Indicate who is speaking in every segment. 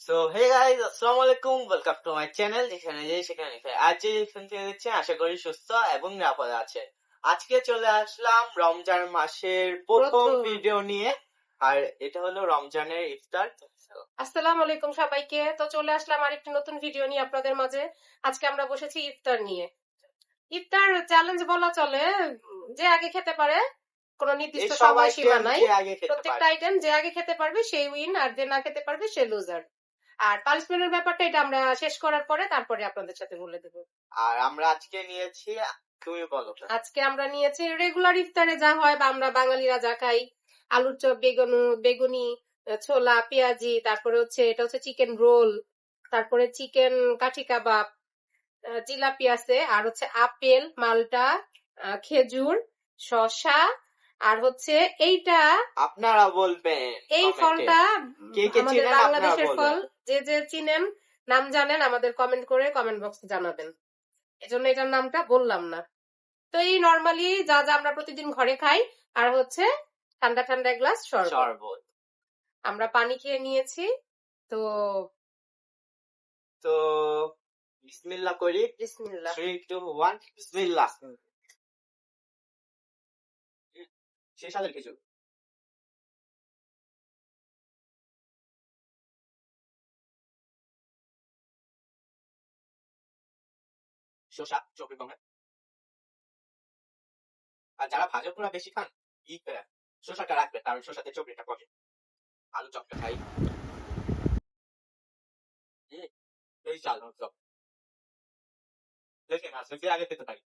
Speaker 1: So hey guys, আসসালামু আলাইকুম, welcome to my channel. যেখানে যে সেখানে আজ যে যেখান থেকে দেখছেন আশা করি সুস্থ এবং নিরাপদে আছেন। আজকে চলে আসলাম রমজান মাসের প্রথম ভিডিও নিয়ে, আর এটা হলো রমজানের ইফতার।
Speaker 2: আসসালামু আলাইকুম সবাইকে। তো চলে আসলাম আরেকটি নতুন ভিডিও নিয়ে আপনাদের মাঝে। আজকে আমরা বসেছি ইফতার নিয়ে। ইফতার চ্যালেঞ্জ বলা চলে, যে আগে খেতে পারে, কোনো নির্দিষ্ট সময়সীমা নাই। প্রত্যেকটা আইটেম যে আগে খেতে পারবে সেই উইন, আর যে না খেতে পারবে সে লুজার। আর পানিশমেন্টের ব্যাপারটা এটা আমরা শেষ করার পরে তারপরে আপনাদের সাথে বলে দেবো।
Speaker 1: আর আমরা আজকে নিয়েছি, তুমি বলো।
Speaker 2: আজকে আমরা নিয়েছি রেগুলার ইফতারে যা হয় বা আমরা বাঙালিরা যা খাই, আলুর চপ, বেগুনি, ছোলা, পেঁয়াজি, তারপরে হচ্ছে এটা হচ্ছে চিকেন রোল, তারপরে চিকেন কাঠি কাবাব, জিলাপি আছে, আর হচ্ছে আপেল, মালটা, খেজুর, শসা, আর হচ্ছে এইটা
Speaker 1: আপনারা বলবেন।
Speaker 2: এই ফলটা আমাদের বাংলাদেশের ফল। যে যে চিনেন, নাম জানেন, আমাদের কমেন্ট করে কমেন্ট বক্সে জানাবেন। এজন্য এটার নামটা বললাম না। তো এই নরমালি যা যা আমরা প্রতিদিন ঘরে খাই, আর হচ্ছে ঠান্ডা ঠান্ডা এক গ্লাস শরবত। আমরা পানি খেয়ে নিয়েছি। তো
Speaker 1: তো বিসমিল্লাহ করি।
Speaker 2: বিসমিল্লাহ।
Speaker 1: 3 2 1 বিসমিল্লাহ। সেই সালের কিছু শসা চোখে কমে। আর যারা ভাজা পোড়া বেশি খান, শসাটা রাখবে, কারণ শসাতে চোখটা কমে। আলু চপটা খাই, এই চাল চপ দেখে মাছ দেখে আগে খেতে পারি।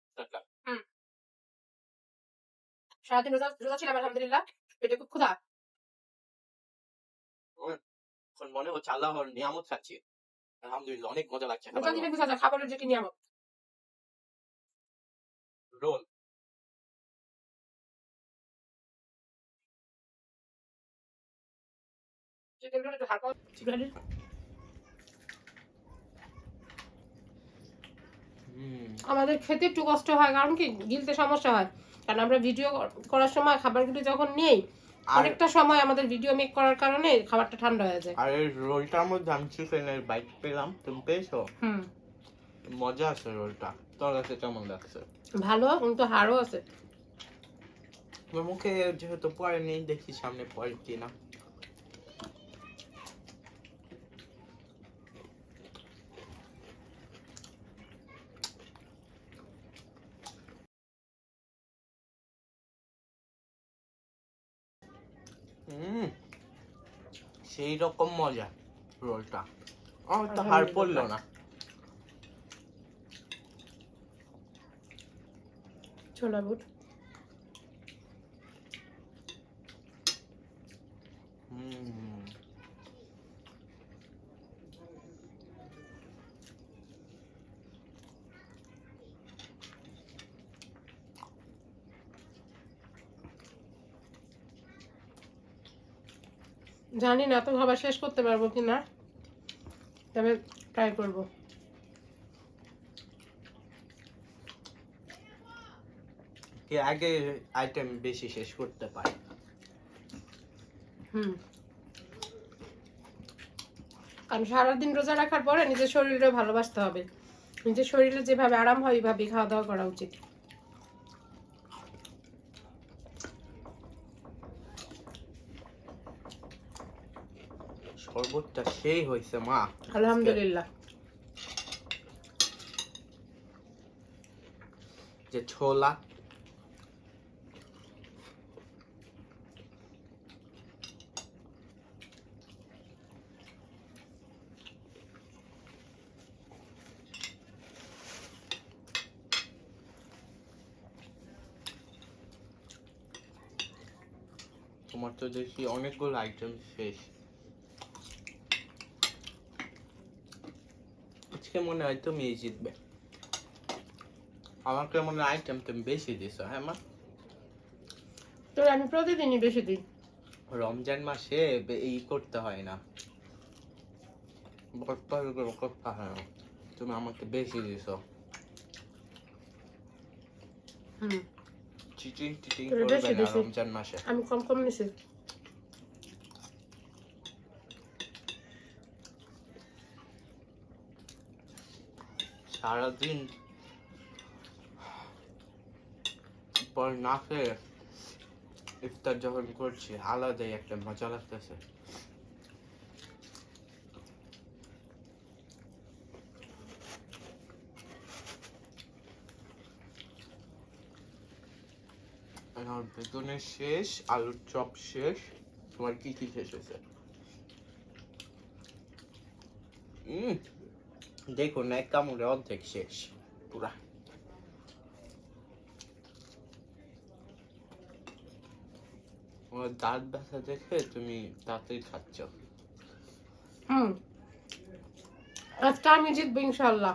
Speaker 2: সারাদিন রোজা রোজা ছিলাম আলহামদুলিল্লাহ, পেটে খুব ক্ষুধা।
Speaker 1: এখন মনে হচ্ছে আল্লাহর নিয়ামত খাচ্ছি। আলহামদুলিল্লাহ, অনেক মজা লাগছে।
Speaker 2: রোজা দিলে বোঝা যায় খাবারের যেটি নিয়ামত।
Speaker 1: রোল
Speaker 2: চিকেন রোল একটু হালকা চিকেন। আমাদের খেতে একটু কষ্ট হয়, কারণ কি গিলতে সমস্যা হয়, কারণ আমরা ভিডিও করার সময় খাবারগুলো যখন নেই, অনেকটা সময় আমাদের ভিডিও মেক করার কারণে খাবারটা ঠান্ডা হয়ে যায়।
Speaker 1: আর এই রোলটার মধ্যে আমি চিকেনের বাইট পেলাম, তুমি পেয়েছো? মজা আছে রোলটা। তোর কাছে কেমন লাগছে?
Speaker 2: ভালো, কিন্তু হাড়ও আছে।
Speaker 1: তোমার মুখে যেহেতু পরে নেই, দেখি সামনে পরে কিনা। সেই রকম মজা রোলটা। আমার তো হাড় পড়লো না।
Speaker 2: ছোলা বুট জানি না তো খাবার শেষ করতে পারবো কিনা, তবে ট্রাই করবো।
Speaker 1: কে আগে আইটেম বেশি শেষ করতে পারে।
Speaker 2: কারণ সারাদিন রোজা রাখার পরে নিজের শরীরে ভালোবাসতে হবে। নিজের শরীরে যেভাবে আরাম হয় ওইভাবেই খাওয়া দাওয়া করা উচিত।
Speaker 1: শরবতটা সেই হয়েছে মা,
Speaker 2: আলহামদুলিল্লাহ।
Speaker 1: যে ছোলা তোমার তো দেখি অনেকগুলো আইটেম শেষ। আজকে মনে হয় তুমি জিতবে। আমাকে মনে হয় আইটেম তুমি বেশি দিছো। হ্যাঁ মা,
Speaker 2: তো আমি প্রতিদিনই বেশি দিই।
Speaker 1: রমজান মাসে এই করতে হয় না, করতে হয় না। তুমি আমাকে বেশি দিছো। চিটিং টিটিং করবে না রমজান মাসে।
Speaker 2: আমি কম কম নিছি।
Speaker 1: সারাদিন পর না খেয়ে ইফতার যখন করছি আলাদাই একটা মজা লাগতেছে। আমার বেগুনের শেষ, আলুর চপ শেষ। তোমার কি কি শেষ হয়েছে? দেখুন এক কামড়ে অর্ধেক শেষ পুরা। আমার দাঁত ব্যথা দেখে তুমি তাড়াতাড়ি খাচ্ছ।
Speaker 2: আজকে আমি জিতবো ইনশাল্লাহ।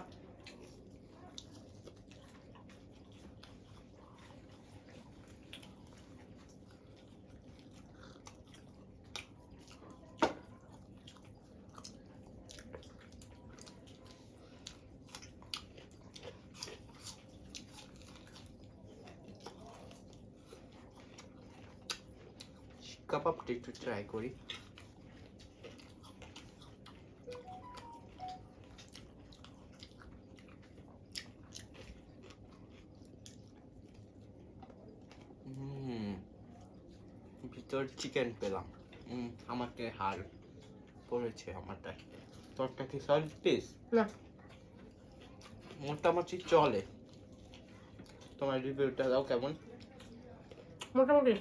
Speaker 1: কাবাবটা একটু ট্রাই করি। ভিতর চিকেন পেলাম। আমাকে হাড় পড়েছে আমারটা। তোরটা কি সলিড পিস?
Speaker 2: না,
Speaker 1: মোটামুটি চলে। তোমার রিভিউটা দাও কেমন?
Speaker 2: মোটামুটি।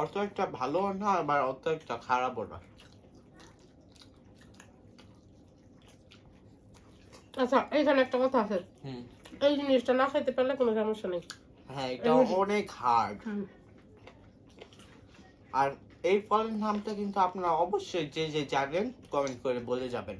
Speaker 1: অত একটা ভালো না আবার অত একটা খারাপও না।
Speaker 2: আচ্ছা, এইখানে একটা কথা আছে। এই জিনিসটা না খাইতে পারলে কোনো সমস্যা নেই।
Speaker 1: হ্যাঁ, এটা অনেক হার্ড। আর এই ফলের নামটা কিন্তু আপনারা অবশ্যই যে যে জানেন কমেন্ট করে বলে যাবেন।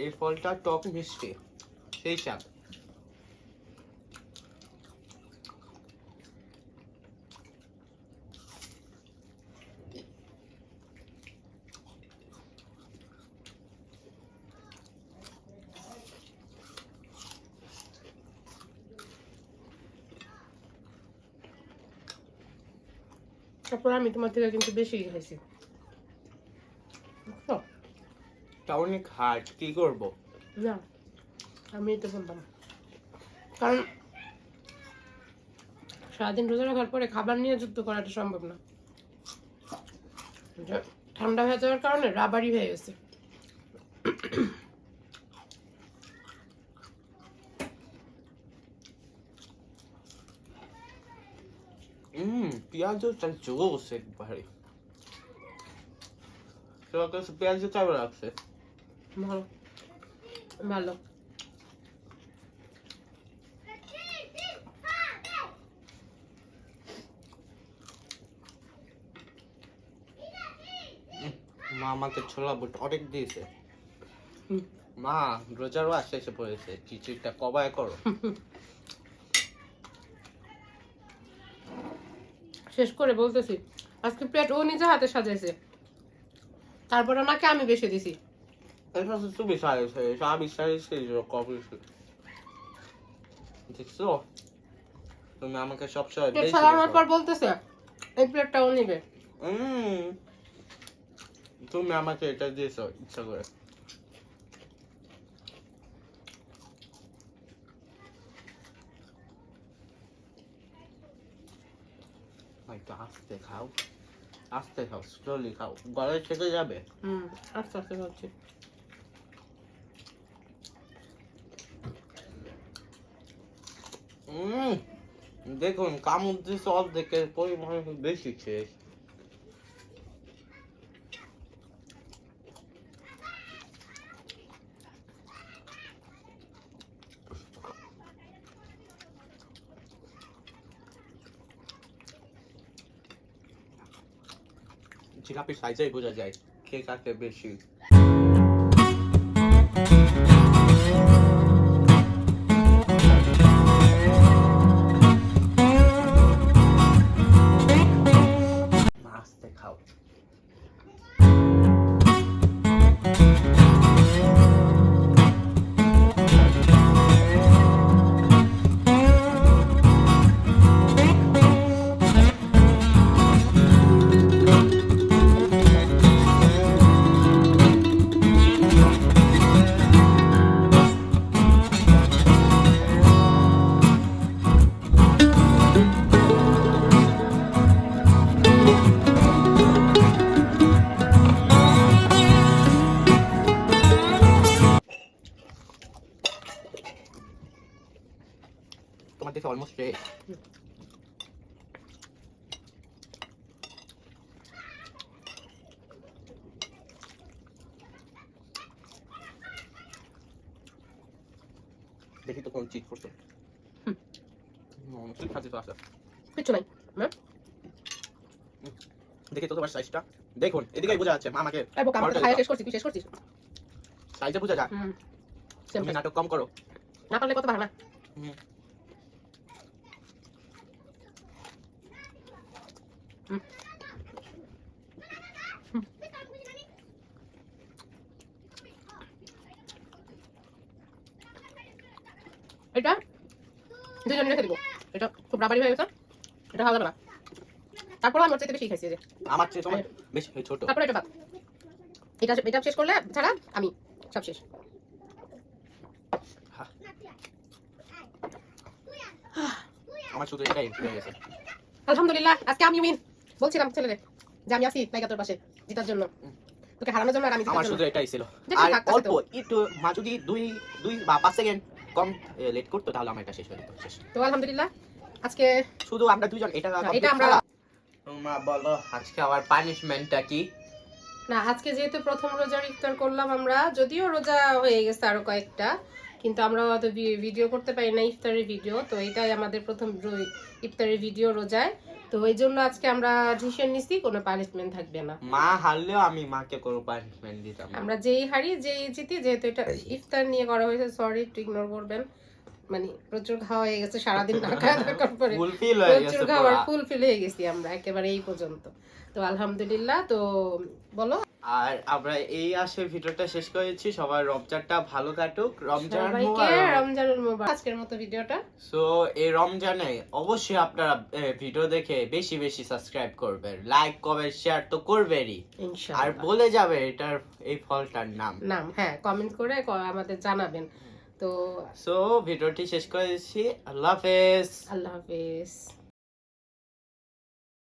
Speaker 1: এই ফলটা টক মিষ্টি, সেই স্বাদ।
Speaker 2: তারপর আমি তোমার থেকে কিন্তু বেশি খাইছি।
Speaker 1: তা অনেক হার্ড, কি করবো?
Speaker 2: না, আমি তো বলতাম, কারণ সারাদিন রোজা রাখার পরে খাবার নিয়ে যুদ্ধ করাটা সম্ভব না। ঠান্ডা হয়ে যাওয়ার কারণে রাবারি হয়ে গেছে।
Speaker 1: পেঁয়াজটা জোস একবারে। তোমার কাছে পেঁয়াজ কেমন লাগছে?
Speaker 2: ভালো, ভালো।
Speaker 1: মা আমাকে ছোলা বুট অনেক দিয়েছে। মা রোজার মাস এসে পড়েছে, খিচুড়িটা কবাই করো।
Speaker 2: শেষ করে বলতেছি, আজকে প্লেট ও নিজে হাতে সাজাইছে, তারপরে নাকি আমি বেশি দিছি।
Speaker 1: এটা তো তুমি সারিয়েছো, আমি সারিয়েছি কবে? দেখছো, তুমি আমাকে সবসময়
Speaker 2: প্লেট সাজানোর পর বলতেছে এই প্লেটটা ও নিবে।
Speaker 1: তুমি আমাকে এটা দিয়েছো ইচ্ছা করে। একটু আস্তে খাও, আস্তে খাও, স্লোলি খাও, গলায় থেকে যাবে।
Speaker 2: আস্তে আস্তে খাচ্ছি।
Speaker 1: দেখুন কামড় দিচ্ছে অর্ধেকের পরিমাণ বেশি খেয়ে। জিলাপির সাইজেই বোঝা যায় কে কাকে বেশি। আস্তে খাও। অলমোস্ট শেষ। দেখি তো কোন চিট করছো। চিট খাচ্ছি তো আছে।
Speaker 2: কিছু নাই
Speaker 1: দেখি তো তোমার সাইজটা দেখুন, এদিকে বোঝা যাচ্ছে মা আমাকে
Speaker 2: এই বোকা, আমি তো খাইয়া শেষ করছি, তুই শেষ করছিস।
Speaker 1: সাইজে বোঝা যায়। তুমি নাটক কম করো।
Speaker 2: না পারলে কত ভালো না।
Speaker 1: হুম।
Speaker 2: এটা দুজন রেখে দিব, এটা খুব রাবারি হয়ে গেছে, এটা ভালো না। তারপর আমি ওর চাইতে বেশি খাইছি যে
Speaker 1: আমার চেয়ে তোমার বেশি ছোট।
Speaker 2: তারপরে এটা বাদ, এটা এটা শেষ করলে ছাড়া আমি সব শেষ।
Speaker 1: আমার শুধু এটাই হয়ে গেছে।
Speaker 2: আলহামদুলিল্লাহ, আজকে আমি উইন। বলছিলাম ছেলেরে যে আমি আছি নাইকা তোর পাশে জিতার জন্য, তোকে হারানোর জন্য আর আমি
Speaker 1: আমার
Speaker 2: জিতার জন্য।
Speaker 1: শুধু এটাই ছিল।
Speaker 2: যেটা
Speaker 1: আর
Speaker 2: থাকতেছে
Speaker 1: অল্প
Speaker 2: তো।
Speaker 1: একটু মা যদি দুই বা 5 সেকেন্ড কম লেট করতো তাহলে আমার এটা শেষ হয়ে যেত। শেষ।
Speaker 2: তো আলহামদুলিল্লাহ আজকে
Speaker 1: শুধু আমরা দুইজন এটা
Speaker 2: এটা আমরা
Speaker 1: মা বলো আজকে আবার পানিশমেন্টটা কি?
Speaker 2: না, আজকে যেহেতু প্রথম রোজার ইফতার করলাম আমরা, যদিও রোজা হয়ে গেছে আরো কয়েকটা, কিন্তু আমরা অত ভিডিও করতে পারি না ইফতারের ভিডিও, তো এটাই আমাদের প্রথম ইফতারের ভিডিও রোজায়। তো এই জন্য আজকে আমরা ডিসিশন নিছি কোনো পানিশমেন্ট থাকবে না।
Speaker 1: মা হারলেও আমি মাকে কোনো পানিশমেন্ট দিতাম না।
Speaker 2: আমরা যেই হারি যেই জিতি, যেহেতু এটা ইফতার নিয়ে করা হয়েছে, সরি একটু ইগনোর করবেন। মানে প্রচুর খাওয়া হয়ে গেছে সারাদিন না খাওয়া থাকার পরে,
Speaker 1: ফুলফিল হয়ে গেছে
Speaker 2: প্রচুর খাবার ফুলফিল হয়ে গেছি আমরা একেবারে এই পর্যন্ত। তো আলহামদুলিল্লাহ। তো বলো,
Speaker 1: আর আমরা এই আশায় ভিডিওটা শেষ করেছি। সবার রমজানটা ভালো কাটুক। রমজান
Speaker 2: সবাইকে
Speaker 1: মুবারক।
Speaker 2: রমজানুল মুবারক। আজকের মতো ভিডিওটা
Speaker 1: সো এই রমজানে অবশ্যই আপনারা ভিডিও দেখে বেশি বেশি সাবস্ক্রাইব করবেন, লাইক কমেন্ট শেয়ার তো করবেনই, আর
Speaker 2: ইনশাআল্লাহ
Speaker 1: বলে যাবে এটার এই ফলটার নাম।
Speaker 2: নাম, হ্যাঁ কমেন্ট করে আমাদের জানাবেন। তো
Speaker 1: সো ভিডিওটি শেষ করেছি। আল্লাহ হাফেজ।
Speaker 2: আল্লাহ হাফেজ।